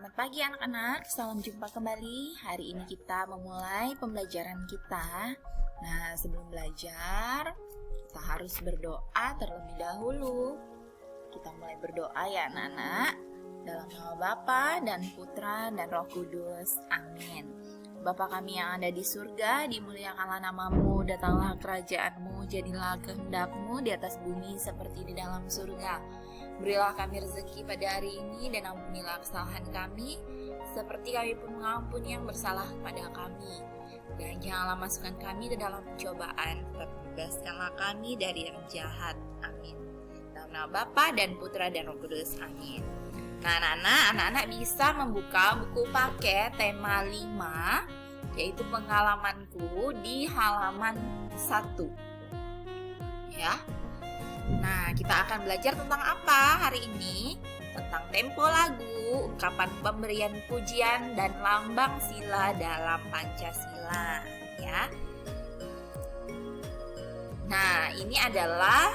Selamat pagi anak-anak, salam jumpa kembali. Hari ini kita memulai pembelajaran kita. Nah, sebelum belajar, kita harus berdoa terlebih dahulu. Kita mulai berdoa ya anak-anak. Dalam nama Bapa dan Putra dan Roh Kudus. Amin. Bapa kami yang ada di surga, dimuliakanlah namamu, datanglah kerajaanmu, jadilah kehendakmu di atas bumi seperti di dalam surga. Berilah kami rezeki pada hari ini dan ampunilah kesalahan kami, seperti kami pun mengampuni yang bersalah kepada kami. Dan janganlah masukkan kami ke dalam pencobaan, tetapi bebaskanlah kami dari yang jahat. Amin. Dalam nama Bapa dan Putra dan Roh Kudus. Amin. Nah, anak-anak bisa membuka buku paket tema 5, yaitu pengalamanku di halaman 1. Ya. Nah, kita akan belajar tentang apa hari ini? Tentang tempo lagu, ungkapan pemberian pujian, dan lambang sila dalam Pancasila. Ya. Nah, ini adalah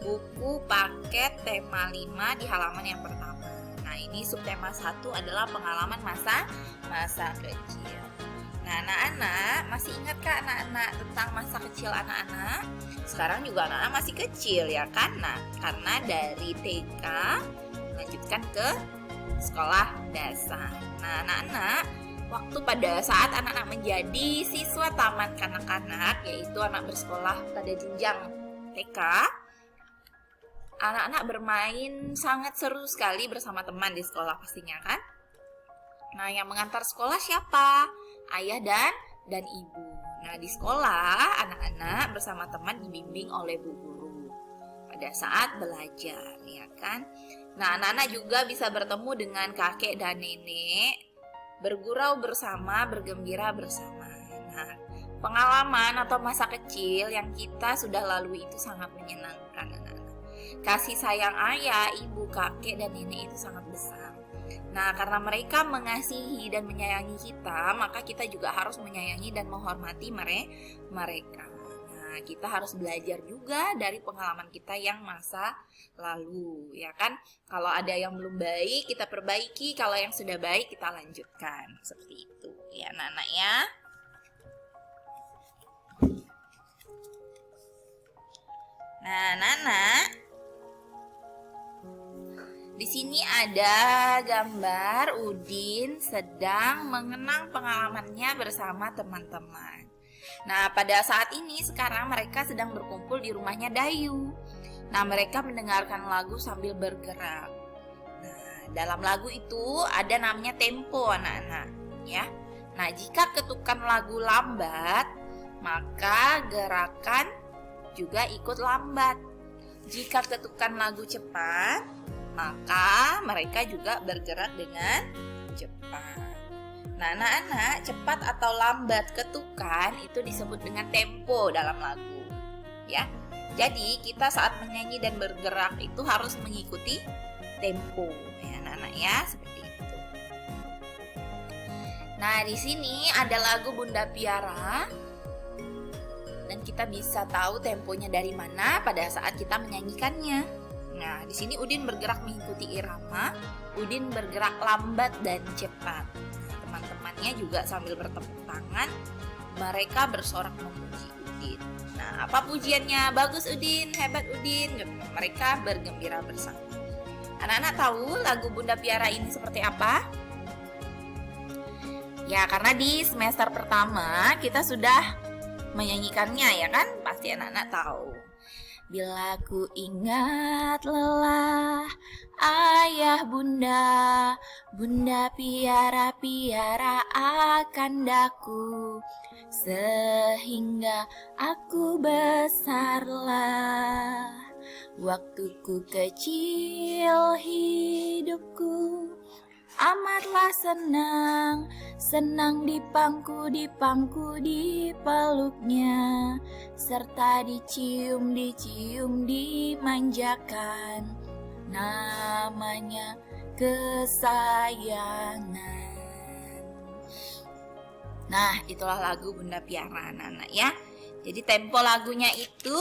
buku paket tema 5 di halaman yang pertama. Nah, ini subtema 1 adalah pengalaman masa kecil. Nah, anak-anak, masih ingatkah anak-anak tentang masa kecil anak-anak? Sekarang juga anak-anak masih kecil ya kan? Nah, karena dari TK melanjutkan ke sekolah dasar. Nah, anak-anak, waktu pada saat anak-anak menjadi siswa taman kanak-kanak, yaitu anak bersekolah pada jenjang TK, anak-anak bermain sangat seru sekali bersama teman di sekolah pastinya kan? Nah, yang mengantar sekolah siapa? Ayah dan ibu. Nah, di sekolah anak-anak bersama teman dibimbing oleh bu guru pada saat belajar, ya kan? Nah, anak-anak juga bisa bertemu dengan kakek dan nenek, bergurau bersama, bergembira bersama. Nah, pengalaman atau masa kecil yang kita sudah lalui itu sangat menyenangkan, anak-anak. Kasih sayang ayah, ibu, kakek, dan nenek itu sangat besar. Nah, karena mereka mengasihi dan menyayangi kita, maka kita juga harus menyayangi dan menghormati mereka. Nah, kita harus belajar juga dari pengalaman kita yang masa lalu, ya kan? Kalau ada yang belum baik, kita perbaiki. Kalau yang sudah baik, kita lanjutkan. Seperti itu, ya anak-anak ya. Nah, anak-anak, di sini ada gambar Udin sedang mengenang pengalamannya bersama teman-teman. Nah, pada saat ini sekarang mereka sedang berkumpul di rumahnya Dayu. Nah, mereka mendengarkan lagu sambil bergerak. Nah, dalam lagu itu ada namanya tempo, anak-anak, ya. Nah, jika ketukan lagu lambat, maka gerakan juga ikut lambat. Jika ketukan lagu cepat, maka mereka juga bergerak dengan cepat. Nah, anak-anak, cepat atau lambat ketukan itu disebut dengan tempo dalam lagu. Ya. Jadi, kita saat menyanyi dan bergerak itu harus mengikuti tempo, ya anak-anak ya, seperti itu. Nah, di sini ada lagu Bunda Piara. Dan kita bisa tahu temponya dari mana pada saat kita menyanyikannya. Nah, di sini Udin bergerak mengikuti irama, Udin bergerak lambat dan cepat. Nah, teman-temannya juga sambil bertepuk tangan, mereka bersorak memuji Udin. Nah, apa pujiannya? Bagus Udin, hebat Udin. Mereka bergembira bersama. Anak-anak tahu lagu Bunda Piara ini seperti apa? Ya, karena di semester pertama kita sudah menyanyikannya ya kan? Pasti anak-anak tahu. Bila ku ingat lelah ayah bunda, bunda piara-piara akan daku, sehingga aku besarlah. Waktuku kecil hidupku amatlah senang, senang dipangku, dipeluknya, serta dicium, dimanjakan, namanya kesayangan. Nah, itulah lagu Bunda Piara, anak-anak ya. Jadi tempo lagunya itu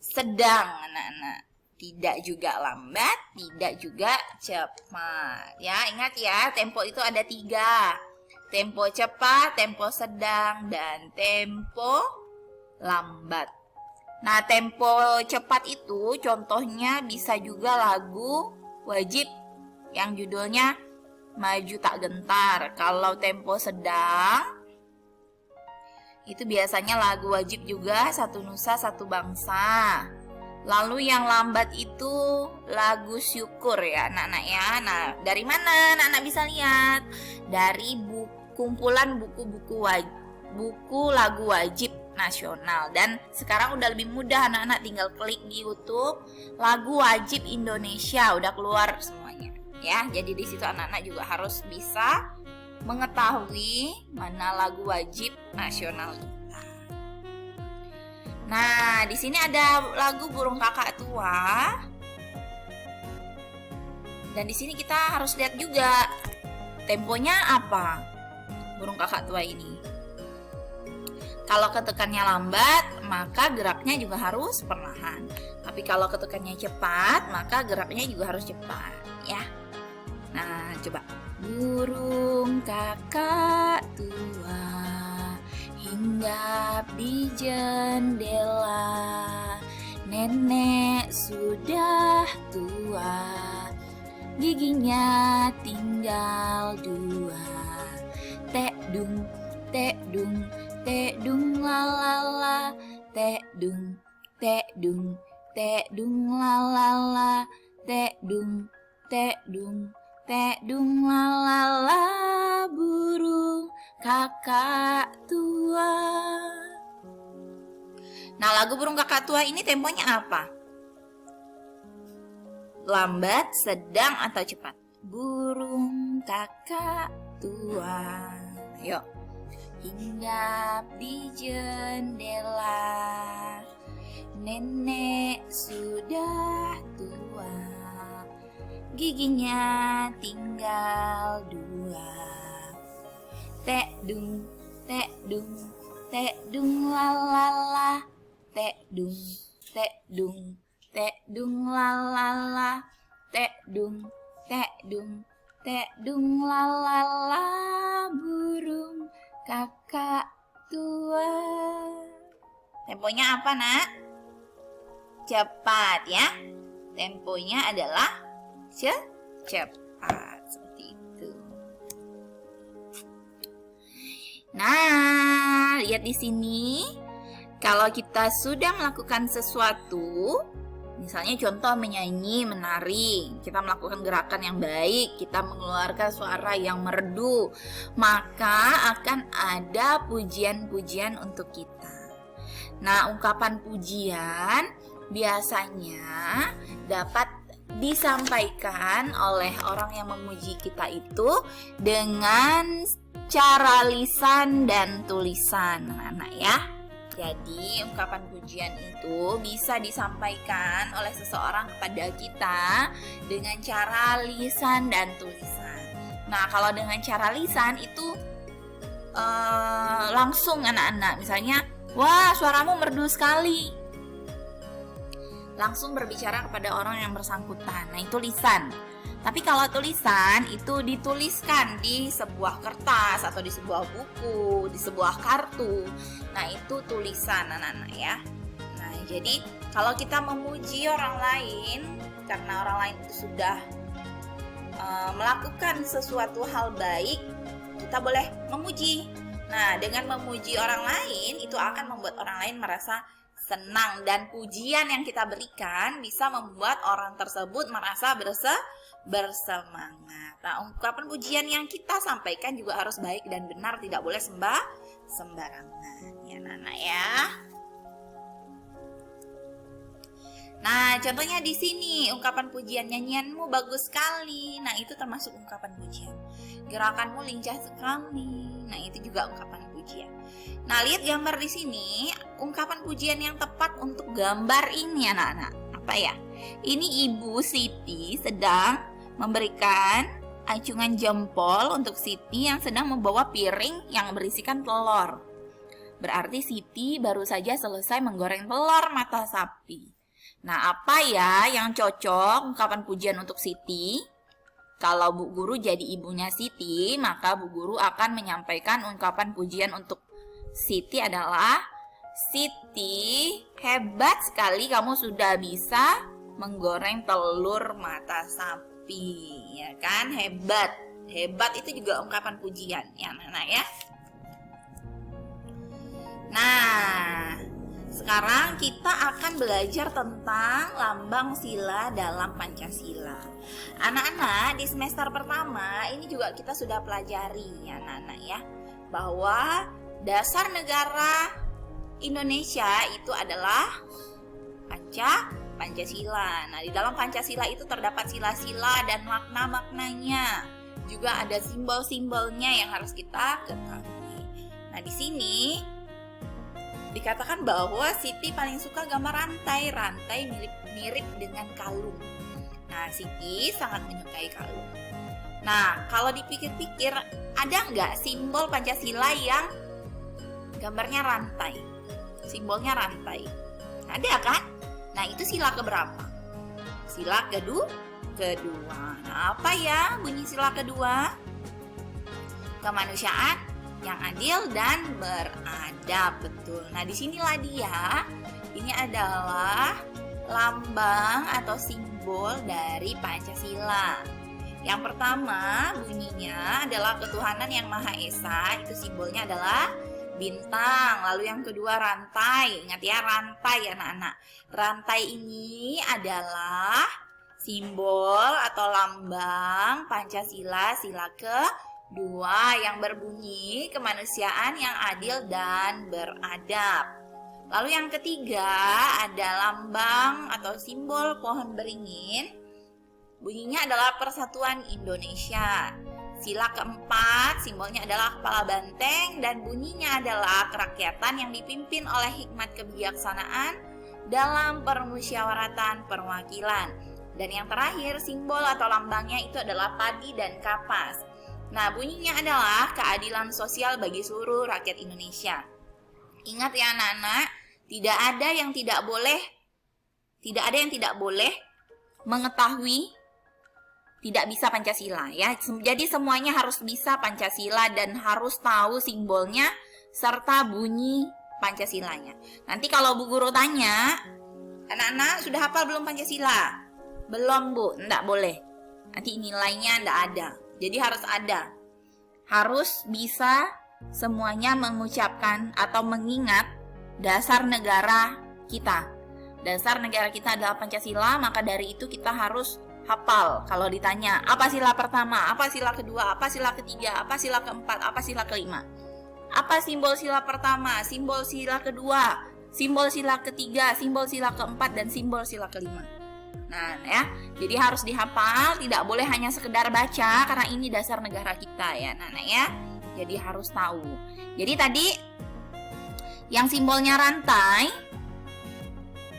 sedang, anak-anak. Tidak juga lambat, tidak juga cepat. Ya, ingat ya, tempo itu ada 3. Tempo cepat, tempo sedang, dan tempo lambat. Nah, tempo cepat itu contohnya bisa juga lagu wajib yang judulnya Maju Tak Gentar. Kalau tempo sedang itu biasanya lagu wajib juga Satu Nusa Satu Bangsa. Lalu yang lambat itu lagu syukur ya anak-anak ya. Nah, dari mana anak-anak bisa lihat? Dari kumpulan buku lagu wajib nasional. Dan sekarang udah lebih mudah anak-anak, tinggal klik di YouTube lagu wajib Indonesia, udah keluar semuanya ya. Jadi di situ anak-anak juga harus bisa mengetahui mana lagu wajib nasional kita. Nah, di sini ada lagu Burung Kakak Tua. Dan di sini kita harus lihat juga temponya apa burung kakak tua ini. Kalau ketukannya lambat, maka geraknya juga harus perlahan. Tapi kalau ketukannya cepat, maka geraknya juga harus cepat, ya. Nah, coba. Burung kakak tua hinggap di jendela, nenek sudah tua, giginya tinggal 2. Tek dung, tek dung, tek dung la la la, tek dung, tek dung, tek dung la la la, tek dung, tek dung, tek dung la la la, burung kakak tua. Nah, lagu burung kakak tua ini temponya apa? Lambat, sedang, atau cepat? Burung kakak tua, yuk. Hinggap di jendela, nenek sudah tua, giginya tinggal 2. Tek dung, tek dung, tek dung la la la, tek dung, tek dung, tek dung la la la, tek dung, tek dung, tek dung la la la, burung kakak tua. Temponya apa, Nak? Cepat ya. Temponya adalah cepat seperti itu. Nah, lihat di sini. Kalau kita sudah melakukan sesuatu, misalnya contoh menyanyi, menari, kita melakukan gerakan yang baik, kita mengeluarkan suara yang merdu, maka akan ada pujian-pujian untuk kita. Nah, ungkapan pujian biasanya dapat disampaikan oleh orang yang memuji kita itu dengan cara lisan dan tulisan, anak-anak ya. Jadi, ungkapan pujian itu bisa disampaikan oleh seseorang kepada kita dengan cara lisan dan tulisan. Nah, kalau dengan cara lisan itu langsung anak-anak, misalnya, wah, suaramu merdu sekali. Langsung berbicara kepada orang yang bersangkutan. Nah, itu lisan. Tapi kalau tulisan itu dituliskan di sebuah kertas atau di sebuah buku, di sebuah kartu. Nah, itu tulisan anak-anak ya. Nah, jadi kalau kita memuji orang lain karena orang lain itu sudah melakukan sesuatu hal baik, kita boleh memuji. Nah, dengan memuji orang lain itu akan membuat orang lain merasa senang, dan pujian yang kita berikan bisa membuat orang tersebut merasa bersemangat. Nah, ungkapan pujian yang kita sampaikan juga harus baik dan benar, tidak boleh sembarangan ya Nana ya. Nah, contohnya di sini ungkapan pujian, nyanyianmu bagus sekali. Nah, itu termasuk ungkapan pujian. Gerakanmu lincah sekali. Nah, itu juga ungkapan pujian. Nah, lihat gambar di sini, ungkapan pujian yang tepat untuk gambar ini anak-anak. Apa ya? Ini Ibu Siti sedang memberikan acungan jempol untuk Siti yang sedang membawa piring yang berisikan telur. Berarti Siti baru saja selesai menggoreng telur mata sapi. Nah, apa ya yang cocok ungkapan pujian untuk Siti? Kalau Bu Guru jadi ibunya Siti, maka Bu Guru akan menyampaikan ungkapan pujian untuk Siti adalah, Siti, hebat sekali kamu sudah bisa menggoreng telur mata sapi. Ya kan, hebat. Hebat itu juga ungkapan pujian ya anak-anak ya. Nah, sekarang kita akan belajar tentang lambang sila dalam Pancasila. Anak-anak, di semester pertama ini juga kita sudah pelajari ya anak-anak ya, bahwa dasar negara Indonesia itu adalah Pancasila. Nah, di dalam Pancasila itu terdapat sila-sila dan makna-maknanya. Juga ada simbol-simbolnya yang harus kita ketahui. Nah, di sini dikatakan bahwa Siti paling suka gambar rantai mirip dengan kalung. Nah, Siti sangat menyukai kalung. Nah, kalau dipikir-pikir, ada nggak simbol Pancasila yang gambarnya rantai? Simbolnya rantai. Ada kan? Nah, itu sila keberapa? Sila kedua. Nah, apa ya bunyi sila kedua? Kemanusiaan yang adil dan beradab, betul. Nah, disinilah dia. Ini adalah lambang atau simbol dari Pancasila. Yang pertama bunyinya adalah ketuhanan yang Maha Esa. Itu simbolnya adalah bintang. Lalu yang kedua rantai. Ingat ya, rantai anak-anak. Rantai ini adalah simbol atau lambang Pancasila sila kedua yang berbunyi kemanusiaan yang adil dan beradab. Lalu yang ketiga ada lambang atau simbol pohon beringin. Bunyinya adalah Persatuan Indonesia. Sila keempat simbolnya adalah kepala banteng dan bunyinya adalah kerakyatan yang dipimpin oleh hikmat kebijaksanaan dalam permusyawaratan perwakilan. Dan yang terakhir simbol atau lambangnya itu adalah padi dan kapas. Nah, bunyinya adalah keadilan sosial bagi seluruh rakyat Indonesia. Ingat ya anak-anak, tidak ada yang tidak boleh mengetahui tidak bisa Pancasila ya. Jadi semuanya harus bisa Pancasila dan harus tahu simbolnya serta bunyi Pancasilanya. Nanti kalau Bu Guru tanya, anak-anak sudah hafal belum Pancasila? Belum Bu, enggak boleh. Nanti nilainya enggak ada. Jadi harus ada. Harus bisa semuanya mengucapkan atau mengingat dasar negara kita. Dasar negara kita adalah Pancasila, maka dari itu kita harus hafal. Kalau ditanya, apa sila pertama, apa sila kedua, apa sila ketiga, apa sila keempat, apa sila kelima. Apa simbol sila pertama, simbol sila kedua, simbol sila ketiga, simbol sila keempat, dan simbol sila kelima. Nah ya, jadi harus dihafal, tidak boleh hanya sekedar baca karena ini dasar negara kita ya anak-anak ya. Jadi harus tahu. Jadi tadi yang simbolnya rantai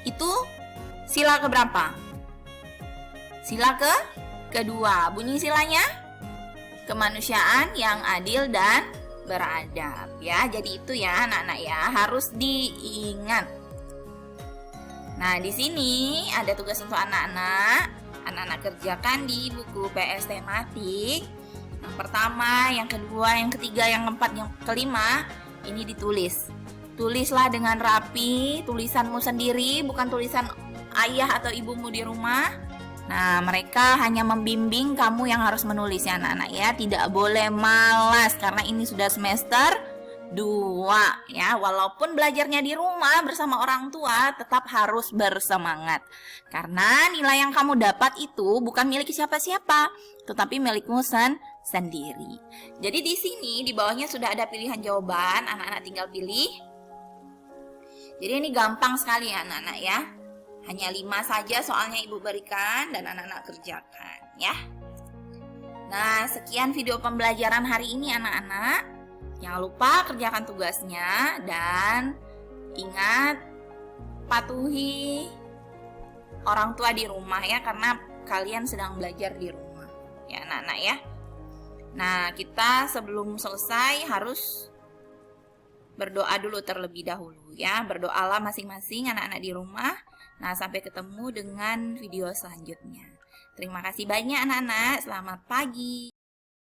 itu sila keberapa? Sila kedua. Bunyi silanya kemanusiaan yang adil dan beradab ya. Jadi itu ya anak-anak ya, harus diingat. Nah, di sini ada tugas untuk anak-anak. Anak-anak kerjakan di buku PS tematik. Yang pertama, yang kedua, yang ketiga, yang keempat, yang kelima, ini ditulis. Tulislah dengan rapi, tulisanmu sendiri, bukan tulisan ayah atau ibumu di rumah. Nah, mereka hanya membimbing kamu yang harus menulis ya anak-anak ya. Tidak boleh malas karena ini sudah semester 2 ya. Walaupun belajarnya di rumah bersama orang tua, tetap harus bersemangat. Karena nilai yang kamu dapat itu bukan milik siapa-siapa, tetapi milikmu sendiri. Jadi di sini di bawahnya sudah ada pilihan jawaban, anak-anak tinggal pilih. Jadi ini gampang sekali ya anak-anak ya. Hanya 5 saja soalnya ibu berikan dan anak-anak kerjakan ya. Nah, sekian video pembelajaran hari ini anak-anak. Jangan lupa kerjakan tugasnya dan ingat patuhi orang tua di rumah ya, karena kalian sedang belajar di rumah ya anak-anak ya. Nah, kita sebelum selesai harus berdoa dulu terlebih dahulu ya. Berdoalah masing-masing anak-anak di rumah. Nah, sampai ketemu dengan video selanjutnya. Terima kasih banyak anak-anak. Selamat pagi.